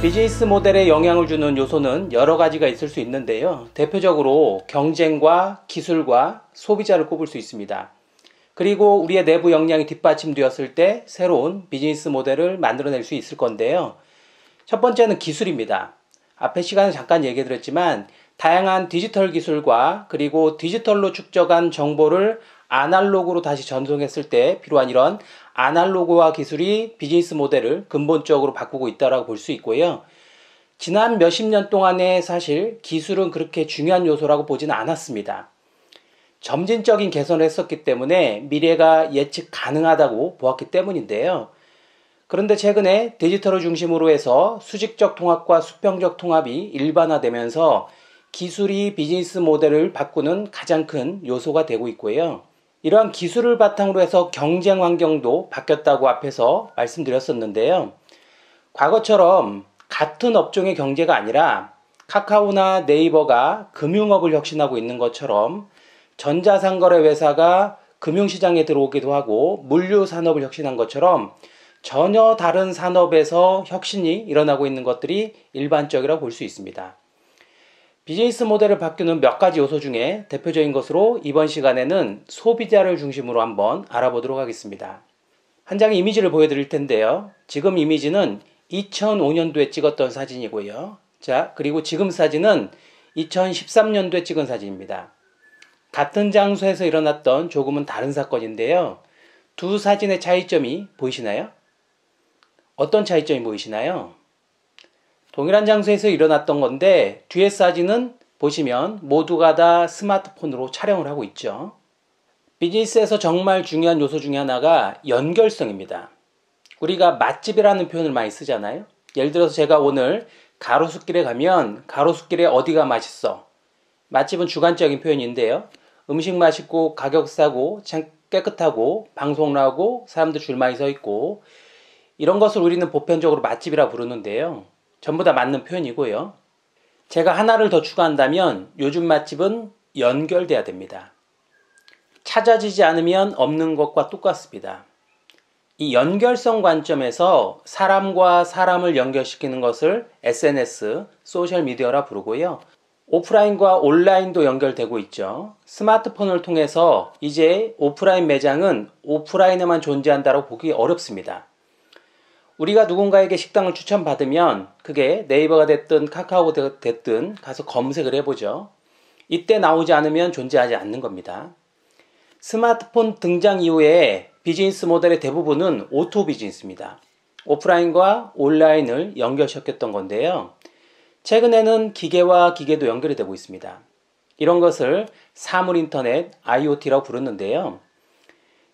비즈니스 모델에 영향을 주는 요소는 여러 가지가 있을 수 있는데요. 대표적으로 경쟁과 기술과 소비자를 꼽을 수 있습니다. 그리고 우리의 내부 역량이 뒷받침되었을 때 새로운 비즈니스 모델을 만들어낼 수 있을 건데요. 첫 번째는 기술입니다. 앞에 시간에 잠깐 얘기 드렸지만 다양한 디지털 기술과 그리고 디지털로 축적한 정보를 아날로그로 다시 전송했을 때 필요한 이런 아날로그화 기술이 비즈니스 모델을 근본적으로 바꾸고 있다고 볼 수 있고요. 지난 몇십 년 동안에 사실 기술은 그렇게 중요한 요소라고 보지는 않았습니다. 점진적인 개선을 했었기 때문에 미래가 예측 가능하다고 보았기 때문인데요. 그런데 최근에 디지털을 중심으로 해서 수직적 통합과 수평적 통합이 일반화되면서 기술이 비즈니스 모델을 바꾸는 가장 큰 요소가 되고 있고요. 이러한 기술을 바탕으로 해서 경쟁 환경도 바뀌었다고 앞에서 말씀드렸었는데요. 과거처럼 같은 업종의 경제가 아니라 카카오나 네이버가 금융업을 혁신하고 있는 것처럼 전자상거래 회사가 금융시장에 들어오기도 하고 물류산업을 혁신한 것처럼 전혀 다른 산업에서 혁신이 일어나고 있는 것들이 일반적이라고 볼 수 있습니다. 비즈니스 모델을 바꾸는 몇 가지 요소 중에 대표적인 것으로 이번 시간에는 소비자를 중심으로 한번 알아보도록 하겠습니다. 한 장의 이미지를 보여드릴 텐데요. 지금 이미지는 2005년도에 찍었던 사진이고요. 자, 그리고 지금 사진은 2013년도에 찍은 사진입니다. 같은 장소에서 일어났던 조금은 다른 사건인데요. 두 사진의 차이점이 보이시나요? 어떤 차이점이 보이시나요? 동일한 장소에서 일어났던 건데 뒤에 사진은 보시면 모두가 다 스마트폰으로 촬영을 하고 있죠. 비즈니스에서 정말 중요한 요소 중에 하나가 연결성입니다. 우리가 맛집이라는 표현을 많이 쓰잖아요. 예를 들어서 제가 오늘 가로수길에 가면 가로수길에 어디가 맛있어? 맛집은 주관적인 표현인데요. 음식 맛있고 가격 싸고 참 깨끗하고 방송 나오고 사람들 줄 많이 서 있고 이런 것을 우리는 보편적으로 맛집이라 부르는데요. 전부 다 맞는 표현이고요. 제가 하나를 더 추가한다면 요즘 맛집은 연결돼야 됩니다. 찾아지지 않으면 없는 것과 똑같습니다. 이 연결성 관점에서 사람과 사람을 연결시키는 것을 SNS, 소셜미디어라 부르고요. 오프라인과 온라인도 연결되고 있죠. 스마트폰을 통해서 이제 오프라인 매장은 오프라인에만 존재한다고 보기 어렵습니다. 우리가 누군가에게 식당을 추천받으면 그게 네이버가 됐든 카카오가 됐든 가서 검색을 해보죠. 이때 나오지 않으면 존재하지 않는 겁니다. 스마트폰 등장 이후에 비즈니스 모델의 대부분은 오토 비즈니스입니다. 오프라인과 온라인을 연결시켰던 건데요. 최근에는 기계와 기계도 연결이 되고 있습니다. 이런 것을 사물인터넷, IoT라고 부르는데요.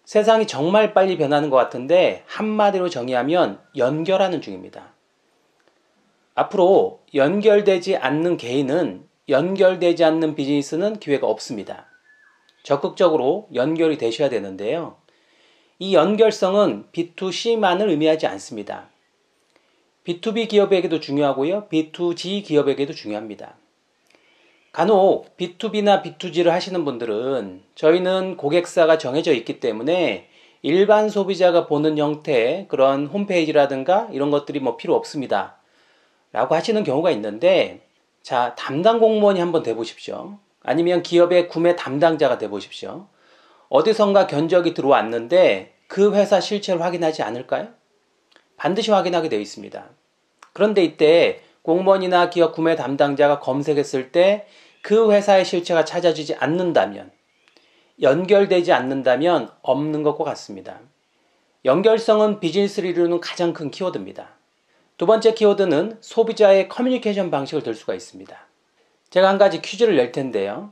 세상이 정말 빨리 변하는 것 같은데 한마디로 정의하면 연결하는 중입니다. 앞으로 연결되지 않는 개인은 연결되지 않는 비즈니스는 기회가 없습니다. 적극적으로 연결이 되셔야 되는데요. 이 연결성은 B2C만을 의미하지 않습니다. B2B 기업에게도 중요하고요. B2G 기업에게도 중요합니다. 간혹 B2B나 B2G를 하시는 분들은 저희는 고객사가 정해져 있기 때문에 일반 소비자가 보는 형태의 그런 홈페이지라든가 이런 것들이 필요 없습니다. 라고 하시는 경우가 있는데 자, 담당 공무원이 한번 돼보십시오. 아니면 기업의 구매 담당자가 돼보십시오. 어디선가 견적이 들어왔는데 그 회사 실체를 확인하지 않을까요? 반드시 확인하게 되어 있습니다. 그런데 이때 공무원이나 기업 구매 담당자가 검색했을 때 그 회사의 실체가 찾아지지 않는다면, 연결되지 않는다면 없는 것과 같습니다. 연결성은 비즈니스를 이루는 가장 큰 키워드입니다. 두 번째 키워드는 소비자의 커뮤니케이션 방식을 들 수가 있습니다. 제가 한 가지 퀴즈를 낼 텐데요.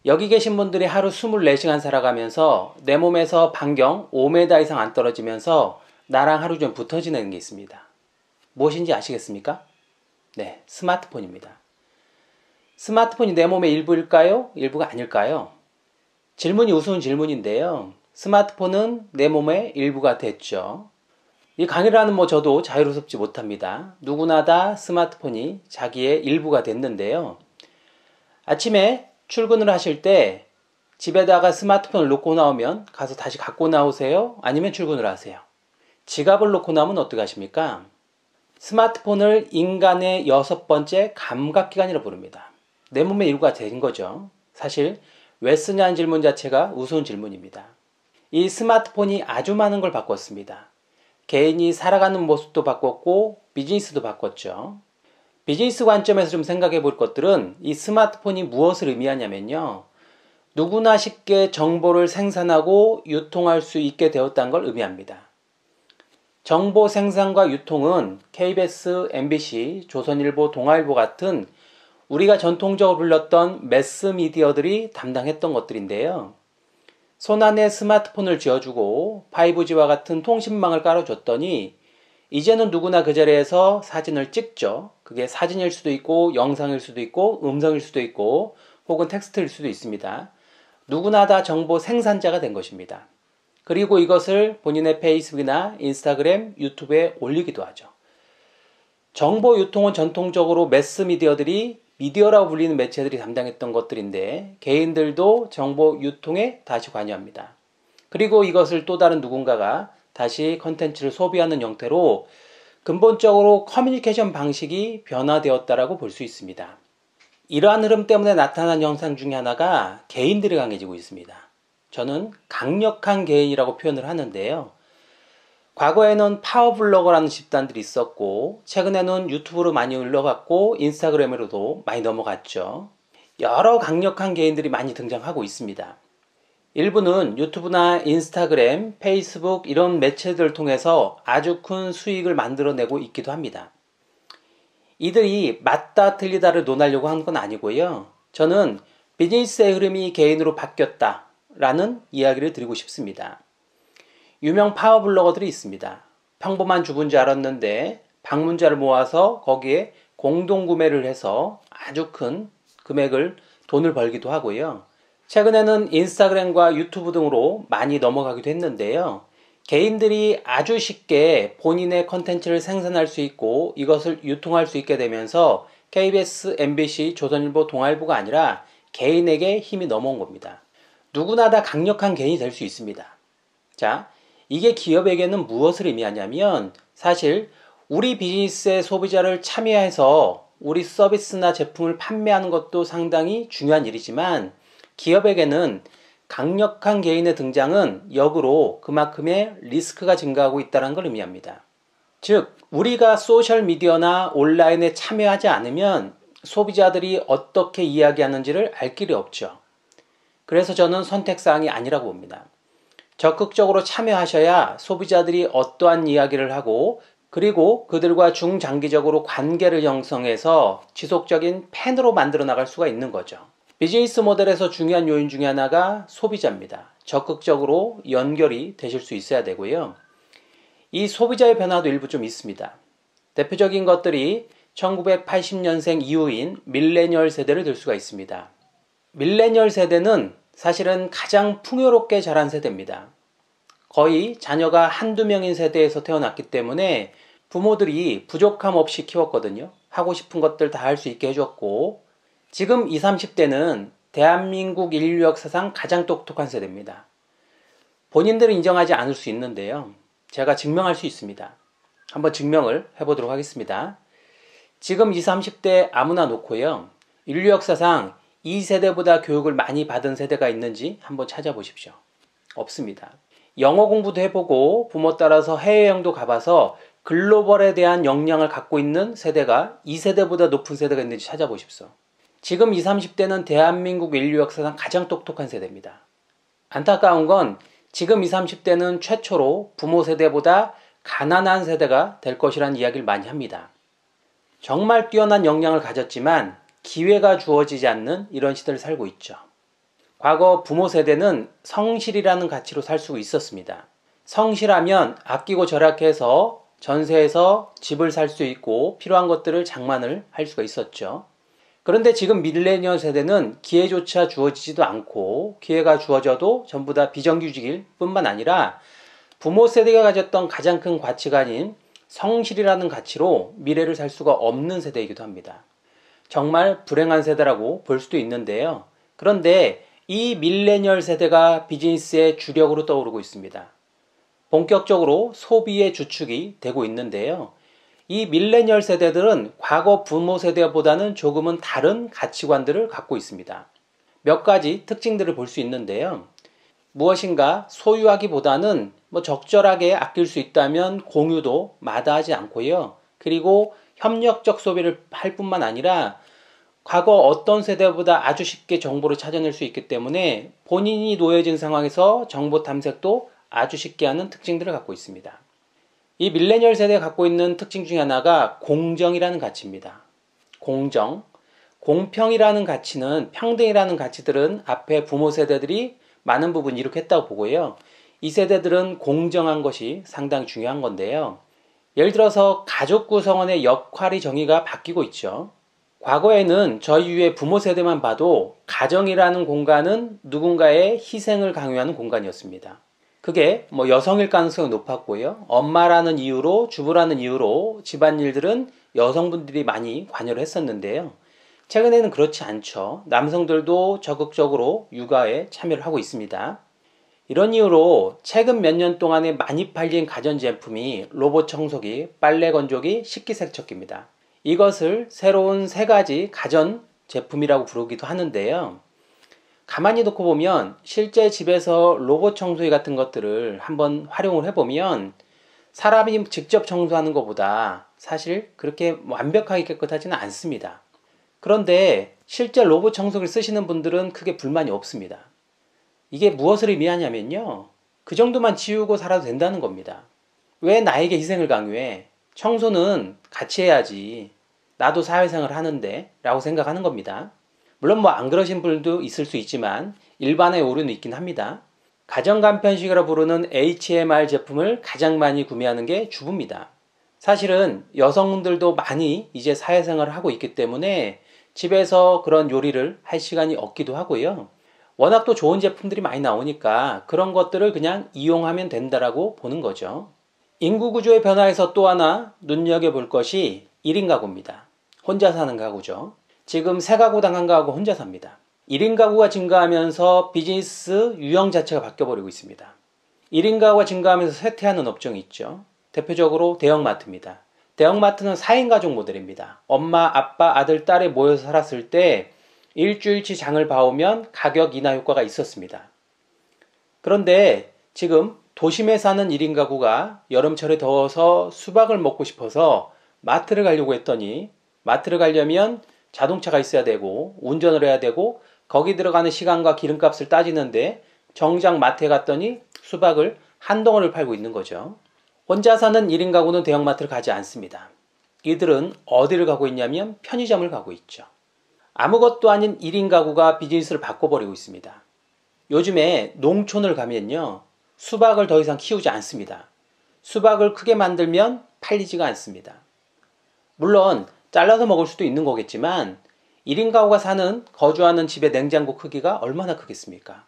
여기 계신 분들이 하루 24시간 살아가면서 내 몸에서 반경 5m 이상 안 떨어지면서 나랑 하루 좀 붙어 지내는 게 있습니다. 무엇인지 아시겠습니까? 네, 스마트폰입니다. 스마트폰이 내 몸의 일부일까요? 일부가 아닐까요? 질문이 우스운 질문인데요. 스마트폰은 내 몸의 일부가 됐죠. 이 강의를 하는 저도 자유롭지 못합니다. 누구나 다 스마트폰이 자기의 일부가 됐는데요. 아침에 출근을 하실 때 집에다가 스마트폰을 놓고 나오면 가서 다시 갖고 나오세요? 아니면 출근을 하세요? 지갑을 놓고 나오면 어떻게 하십니까? 스마트폰을 인간의 6번째 감각기관이라고 부릅니다. 내 몸의 일부가 된 거죠. 사실 왜 쓰냐는 질문 자체가 우스운 질문입니다. 이 스마트폰이 아주 많은 걸 바꿨습니다. 개인이 살아가는 모습도 바꿨고 비즈니스도 바꿨죠. 비즈니스 관점에서 좀 생각해 볼 것들은 이 스마트폰이 무엇을 의미하냐면요. 누구나 쉽게 정보를 생산하고 유통할 수 있게 되었다는 걸 의미합니다. 정보 생산과 유통은 KBS, MBC, 조선일보, 동아일보 같은 우리가 전통적으로 불렀던 매스미디어들이 담당했던 것들인데요. 손안에 스마트폰을 쥐어주고 5G와 같은 통신망을 깔아줬더니 이제는 누구나 그 자리에서 사진을 찍죠. 그게 사진일 수도 있고 영상일 수도 있고 음성일 수도 있고 혹은 텍스트일 수도 있습니다. 누구나 다 정보 생산자가 된 것입니다. 그리고 이것을 본인의 페이스북이나 인스타그램, 유튜브에 올리기도 하죠. 정보 유통은 전통적으로 매스미디어들이 미디어라고 불리는 매체들이 담당했던 것들인데 개인들도 정보 유통에 다시 관여합니다. 그리고 이것을 또 다른 누군가가 다시 컨텐츠를 소비하는 형태로 근본적으로 커뮤니케이션 방식이 변화되었다라고 볼 수 있습니다. 이러한 흐름 때문에 나타난 현상 중에 하나가 개인들이 강해지고 있습니다. 저는 강력한 개인이라고 표현을 하는데요. 과거에는 파워블로거라는 집단들이 있었고 최근에는 유튜브로 많이 올라갔고 인스타그램으로도 많이 넘어갔죠. 여러 강력한 개인들이 많이 등장하고 있습니다. 일부는 유튜브나 인스타그램, 페이스북 이런 매체들을 통해서 아주 큰 수익을 만들어내고 있기도 합니다. 이들이 맞다 틀리다를 논하려고 하는 건 아니고요. 저는 비즈니스의 흐름이 개인으로 바뀌었다라는 이야기를 드리고 싶습니다. 유명 파워블로거들이 있습니다. 평범한 주부인 줄 알았는데 방문자를 모아서 거기에 공동구매를 해서 아주 큰 금액을 돈을 벌기도 하고요. 최근에는 인스타그램과 유튜브 등으로 많이 넘어가기도 했는데요. 개인들이 아주 쉽게 본인의 컨텐츠를 생산할 수 있고 이것을 유통할 수 있게 되면서 KBS, MBC, 조선일보, 동아일보가 아니라 개인에게 힘이 넘어온 겁니다. 누구나 다 강력한 개인이 될 수 있습니다. 자, 이게 기업에게는 무엇을 의미하냐면 사실 우리 비즈니스의 소비자를 참여해서 우리 서비스나 제품을 판매하는 것도 상당히 중요한 일이지만 기업에게는 강력한 개인의 등장은 역으로 그만큼의 리스크가 증가하고 있다는 걸 의미합니다. 즉, 우리가 소셜미디어나 온라인에 참여하지 않으면 소비자들이 어떻게 이야기하는지를 알 길이 없죠. 그래서 저는 선택사항이 아니라고 봅니다. 적극적으로 참여하셔야 소비자들이 어떠한 이야기를 하고 그리고 그들과 중장기적으로 관계를 형성해서 지속적인 팬으로 만들어 나갈 수가 있는 거죠. 비즈니스 모델에서 중요한 요인 중에 하나가 소비자입니다. 적극적으로 연결이 되실 수 있어야 되고요. 이 소비자의 변화도 일부 좀 있습니다. 대표적인 것들이 1980년생 이후인 밀레니얼 세대를 들 수가 있습니다. 밀레니얼 세대는 사실은 가장 풍요롭게 자란 세대입니다. 거의 자녀가 한두 명인 세대에서 태어났기 때문에 부모들이 부족함 없이 키웠거든요. 하고 싶은 것들 다 할 수 있게 해줬고 지금 20, 30대는 대한민국 인류 역사상 가장 똑똑한 세대입니다. 본인들은 인정하지 않을 수 있는데요. 제가 증명할 수 있습니다. 한번 증명을 해보도록 하겠습니다. 지금 20, 30대 아무나 놓고요. 인류 역사상 이 세대보다 교육을 많이 받은 세대가 있는지 한번 찾아보십시오. 없습니다. 영어 공부도 해보고 부모 따라서 해외여행도 가봐서 글로벌에 대한 역량을 갖고 있는 세대가 이 세대보다 높은 세대가 있는지 찾아보십시오. 지금 20, 30대는 대한민국 인류 역사상 가장 똑똑한 세대입니다. 안타까운 건 지금 20, 30대는 최초로 부모 세대보다 가난한 세대가 될 것이라는 이야기를 많이 합니다. 정말 뛰어난 역량을 가졌지만 기회가 주어지지 않는 이런 시대를 살고 있죠. 과거 부모 세대는 성실이라는 가치로 살 수 있었습니다. 성실하면 아끼고 절약해서 전세에서 집을 살 수 있고 필요한 것들을 장만을 할 수가 있었죠. 그런데 지금 밀레니얼 세대는 기회조차 주어지지도 않고 기회가 주어져도 전부 다 비정규직일 뿐만 아니라 부모 세대가 가졌던 가장 큰 가치관인 성실이라는 가치로 미래를 살 수가 없는 세대이기도 합니다. 정말 불행한 세대라고 볼 수도 있는데요. 그런데 이 밀레니얼 세대가 비즈니스의 주력으로 떠오르고 있습니다. 본격적으로 소비의 주축이 되고 있는데요. 이 밀레니얼 세대들은 과거 부모 세대보다는 조금은 다른 가치관들을 갖고 있습니다. 몇 가지 특징들을 볼 수 있는데요. 무엇인가 소유하기보다는 적절하게 아낄 수 있다면 공유도 마다하지 않고요. 그리고 협력적 소비를 할 뿐만 아니라 과거 어떤 세대보다 아주 쉽게 정보를 찾아낼 수 있기 때문에 본인이 놓여진 상황에서 정보 탐색도 아주 쉽게 하는 특징들을 갖고 있습니다. 이 밀레니얼 세대가 갖고 있는 특징 중에 하나가 공정이라는 가치입니다. 공정, 공평이라는 가치는, 평등이라는 가치들은 앞에 부모 세대들이 많은 부분 이룩했다고 보고요. 이 세대들은 공정한 것이 상당히 중요한 건데요. 예를 들어서 가족 구성원의 역할이 정의가 바뀌고 있죠. 과거에는 저희 위의 부모 세대만 봐도 가정이라는 공간은 누군가의 희생을 강요하는 공간이었습니다. 그게 여성일 가능성이 높았고요. 엄마라는 이유로, 주부라는 이유로 집안일들은 여성분들이 많이 관여를 했었는데요. 최근에는 그렇지 않죠. 남성들도 적극적으로 육아에 참여를 하고 있습니다. 이런 이유로 최근 몇 년 동안에 많이 팔린 가전제품이 로봇 청소기, 빨래 건조기, 식기세척기입니다. 이것을 새로운 세 가지 가전 제품이라고 부르기도 하는데요. 가만히 놓고 보면 실제 집에서 로봇 청소기 같은 것들을 한번 활용을 해보면 사람이 직접 청소하는 것보다 사실 그렇게 완벽하게 깨끗하지는 않습니다. 그런데 실제 로봇 청소기를 쓰시는 분들은 크게 불만이 없습니다. 이게 무엇을 의미하냐면요. 그 정도만 지우고 살아도 된다는 겁니다. 왜 나에게 희생을 강요해? 청소는 같이 해야지. 나도 사회생활을 하는데 라고 생각하는 겁니다. 물론 안 그러신 분들도 있을 수 있지만 일반의 오류는 있긴 합니다. 가정간편식이라 부르는 HMR 제품을 가장 많이 구매하는 게 주부입니다. 사실은 여성들도 많이 이제 사회생활을 하고 있기 때문에 집에서 그런 요리를 할 시간이 없기도 하고요. 워낙 또 좋은 제품들이 많이 나오니까 그런 것들을 그냥 이용하면 된다라고 보는 거죠. 인구 구조의 변화에서 또 하나 눈여겨볼 것이 1인 가구입니다. 혼자 사는 가구죠. 지금 세 가구당 한 가구 혼자 삽니다. 1인 가구가 증가하면서 비즈니스 유형 자체가 바뀌어버리고 있습니다. 1인 가구가 증가하면서 쇠퇴하는 업종이 있죠. 대표적으로 대형마트입니다. 대형마트는 4인 가족 모델입니다. 엄마, 아빠, 아들, 딸이 모여서 살았을 때 일주일치 장을 봐오면 가격 인하 효과가 있었습니다. 그런데 지금 도심에 사는 1인 가구가 여름철에 더워서 수박을 먹고 싶어서 마트를 가려고 했더니 마트를 가려면 자동차가 있어야 되고 운전을 해야 되고 거기 들어가는 시간과 기름값을 따지는데 정작 마트에 갔더니 수박을 한 덩어리를 팔고 있는 거죠. 혼자 사는 1인 가구는 대형마트를 가지 않습니다. 이들은 어디를 가고 있냐면 편의점을 가고 있죠. 아무것도 아닌 1인 가구가 비즈니스를 바꿔버리고 있습니다. 요즘에 농촌을 가면요. 수박을 더 이상 키우지 않습니다. 수박을 크게 만들면 팔리지가 않습니다. 물론 잘라서 먹을 수도 있는 거겠지만 1인 가구가 거주하는 집의 냉장고 크기가 얼마나 크겠습니까?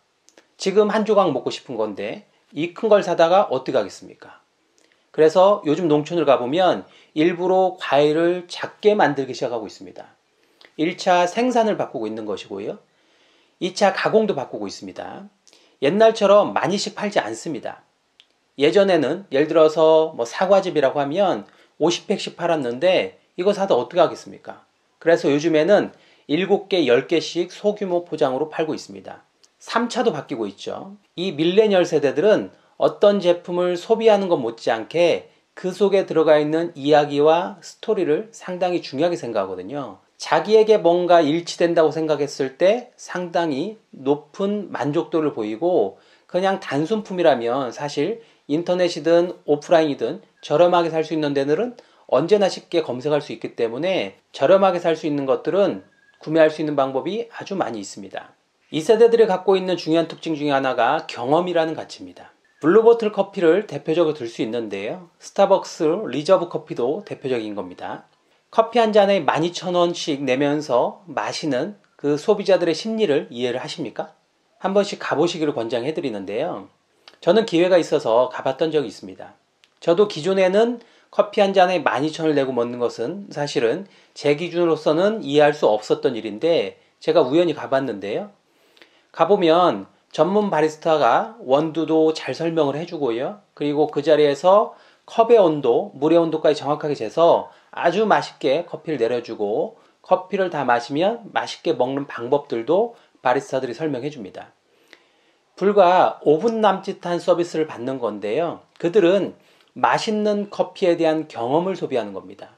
지금 한 조각 먹고 싶은 건데 이 큰 걸 사다가 어떻게 하겠습니까? 그래서 요즘 농촌을 가보면 일부러 과일을 작게 만들기 시작하고 있습니다. 1차 생산을 바꾸고 있는 것이고요. 2차 가공도 바꾸고 있습니다. 옛날처럼 많이씩 팔지 않습니다. 예전에는 예를 들어서 사과즙이라고 하면 50팩씩 팔았는데 이거 사다 어떻게 하겠습니까? 그래서 요즘에는 7개, 10개씩 소규모 포장으로 팔고 있습니다. 3차도 바뀌고 있죠. 이 밀레니얼 세대들은 어떤 제품을 소비하는 것 못지않게 그 속에 들어가 있는 이야기와 스토리를 상당히 중요하게 생각하거든요. 자기에게 뭔가 일치된다고 생각했을 때 상당히 높은 만족도를 보이고 그냥 단순품이라면 사실 인터넷이든 오프라인이든 저렴하게 살 수 있는 데들은 언제나 쉽게 검색할 수 있기 때문에 저렴하게 살 수 있는 것들은 구매할 수 있는 방법이 아주 많이 있습니다. 이 세대들이 갖고 있는 중요한 특징 중에 하나가 경험이라는 가치입니다. 블루보틀 커피를 대표적으로 들 수 있는데요. 스타벅스 리저브 커피도 대표적인 겁니다. 커피 한 잔에 12,000원씩 내면서 마시는 그 소비자들의 심리를 이해를 하십니까? 한 번씩 가보시기를 권장해 드리는데요. 저는 기회가 있어서 가봤던 적이 있습니다. 저도 기존에는 커피 한 잔에 12,000원을 내고 먹는 것은 사실은 제 기준으로서는 이해할 수 없었던 일인데 제가 우연히 가봤는데요. 가보면 전문 바리스타가 원두도 잘 설명을 해주고요. 그리고 그 자리에서 컵의 온도, 물의 온도까지 정확하게 재서 아주 맛있게 커피를 내려주고 커피를 다 마시면 맛있게 먹는 방법들도 바리스타들이 설명해 줍니다. 불과 5분 남짓한 서비스를 받는 건데요. 그들은 맛있는 커피에 대한 경험을 소비하는 겁니다.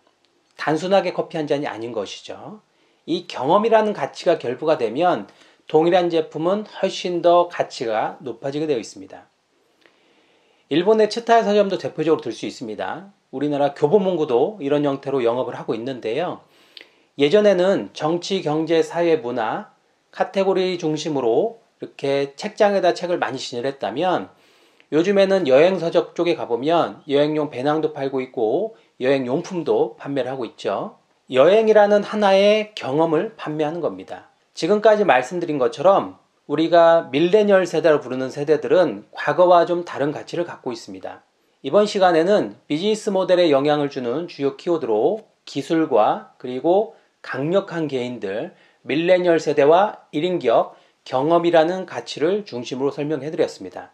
단순하게 커피 한 잔이 아닌 것이죠. 이 경험이라는 가치가 결부가 되면 동일한 제품은 훨씬 더 가치가 높아지게 되어 있습니다. 일본의 츠타야 서점도 대표적으로 들 수 있습니다. 우리나라 교보문고도 이런 형태로 영업을 하고 있는데요. 예전에는 정치, 경제, 사회, 문화 카테고리 중심으로 이렇게 책장에다 책을 많이 진열했다면 요즘에는 여행서적 쪽에 가보면 여행용 배낭도 팔고 있고 여행용품도 판매를 하고 있죠. 여행이라는 하나의 경험을 판매하는 겁니다. 지금까지 말씀드린 것처럼 우리가 밀레니얼 세대로 부르는 세대들은 과거와 좀 다른 가치를 갖고 있습니다. 이번 시간에는 비즈니스 모델에 영향을 주는 주요 키워드로 기술과 그리고 강력한 개인들, 밀레니얼 세대와 1인격, 경험이라는 가치를 중심으로 설명해 드렸습니다.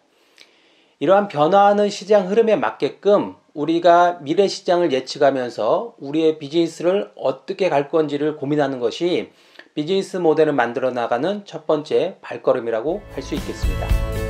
이러한 변화하는 시장 흐름에 맞게끔 우리가 미래 시장을 예측하면서 우리의 비즈니스를 어떻게 갈 건지를 고민하는 것이 비즈니스 모델을 만들어 나가는 첫 번째 발걸음이라고 할 수 있겠습니다.